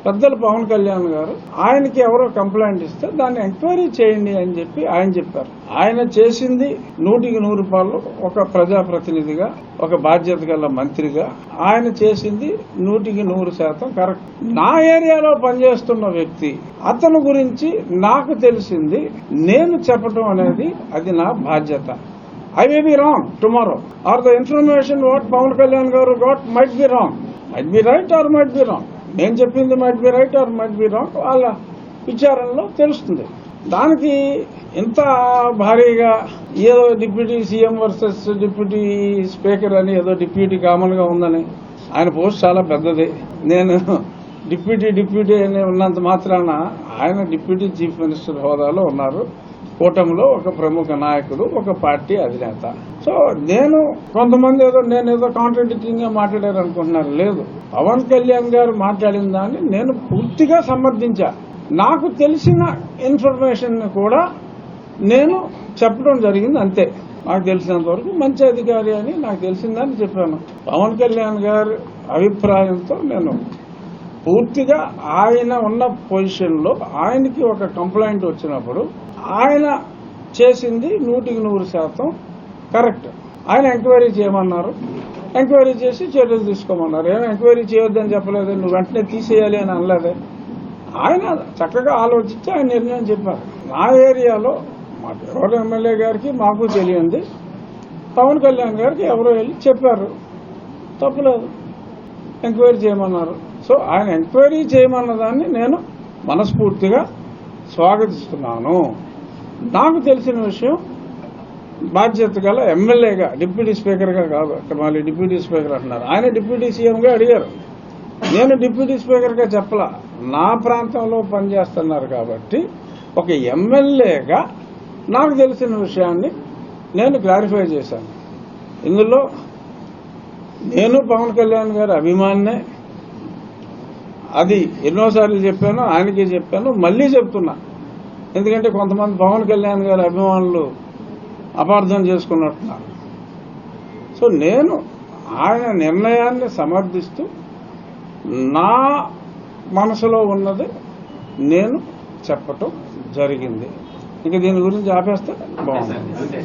పెద్దలు పవన్ కళ్యాణ్ గారు ఆయనకి ఎవరో కంప్లైంట్ ఇస్తే దాన్ని ఎంక్వైరీ చేయండి అని చెప్పి ఆయన చెప్పారు. ఆయన చేసింది 100% ఒక ప్రజాప్రతినిధిగా, ఒక బాధ్యత గల మంత్రిగా ఆయన చేసింది 100% కరెక్ట్. నా ఏరియాలో పనిచేస్తున్న వ్యక్తి అతని గురించి నాకు తెలిసింది నేను చెప్పటం అనేది అది నా బాధ్యత. I may be wrong tomorrow, or the information what Pawan Kalyan garu got might be wrong, might be right or might be wrong. నేను చెప్పింది might be right or might be wrong వాళ్ళ విచారణలో తెలుస్తుంది. దానికి ఇంత భారీగా ఏదో deputy CM versus deputy speaker అని ఏదో డిప్యూటీ కామన్ గా ఉందని, ఆయన పోస్ట్ చాలా పెద్దది. నేను డిప్యూటీ అని ఉన్నంత మాత్రాన ఆయన డిప్యూటీ చీఫ్ మినిస్టర్ హోదాలో ఉన్నారు. కూటమిలో ఒక ప్రముఖ నాయకుడు, ఒక పార్టీ అధినేత. సో నేను కొంతమంది నేనేదో కాంట్రడిక్టింగ్ గా మాట్లాడారు అనుకుంటున్నారు. లేదు, పవన్ కళ్యాణ్ గారు మాట్లాడిన దాన్ని నేను పూర్తిగా సమర్థించా. నాకు తెలిసిన ఇన్ఫర్మేషన్ కూడా నేను చెప్పడం జరిగింది, అంతే. నాకు తెలిసినంత వరకు మంచి అధికారి అని నాకు తెలిసిందని చెప్పాను. పవన్ కళ్యాణ్ గారి అభిప్రాయంతో నేను పూర్తిగా ఆయన ఉన్న పొజిషన్ లో ఆయనకి ఒక కంప్లైంట్ వచ్చినప్పుడు ఆయన చేసింది 100% కరెక్ట్. ఆయన ఎంక్వైరీ చేయమన్నారు, ఎంక్వైరీ చేసి చర్యలు తీసుకోమన్నారు. ఏమో ఎంక్వైరీ చేయొద్దని చెప్పలేదు, నువ్వు వెంటనే తీసేయాలి అని అనలేదే. ఆయన చక్కగా ఆలోచించి ఆయన నిర్ణయం చెప్పారు. నా ఏరియాలో మా ఎవరు ఎమ్మెల్యే గారికి మాకు తెలియంది, పవన్ కళ్యాణ్ గారికి ఎవరో వెళ్ళి చెప్పారు, తప్పులేదు, ఎంక్వైరీ చేయమన్నారు. సో ఆయన ఎంక్వైరీ చేయమన్న దాన్ని నేను మనస్ఫూర్తిగా స్వాగతిస్తున్నాను. నాకు తెలిసిన విషయం బాధ్యత గల ఎమ్మెల్యేగా, డిప్యూటీ స్పీకర్గా కాదు. మళ్ళీ డిప్యూటీ స్పీకర్ అంటున్నారు, ఆయన డిప్యూటీ సీఎంగా అడిగారు. నేను డిప్యూటీ స్పీకర్గా చెప్పలా, నా ప్రాంతంలో పనిచేస్తున్నారు కాబట్టి ఒక ఎమ్మెల్యేగా నాకు తెలిసిన విషయాన్ని నేను క్లారిఫై చేశాను. ఇందులో నేను పవన్ కళ్యాణ్ గారి అభిమానినే, అది ఎన్నోసార్లు చెప్పాను, ఆయనకి చెప్పాను, మళ్లీ చెప్తున్నా. ఎందుకంటే కొంతమంది పవన్ కళ్యాణ్ గారి అభిమానులు అపార్థం చేసుకున్నట్టున్నారు. సో నేను ఆయన నిర్ణయాన్ని సమర్థిస్తూ నా మనసులో ఉన్నది నేను చెప్పటం జరిగింది. ఇక దీని గురించి ఆపేస్తే బాగుంది.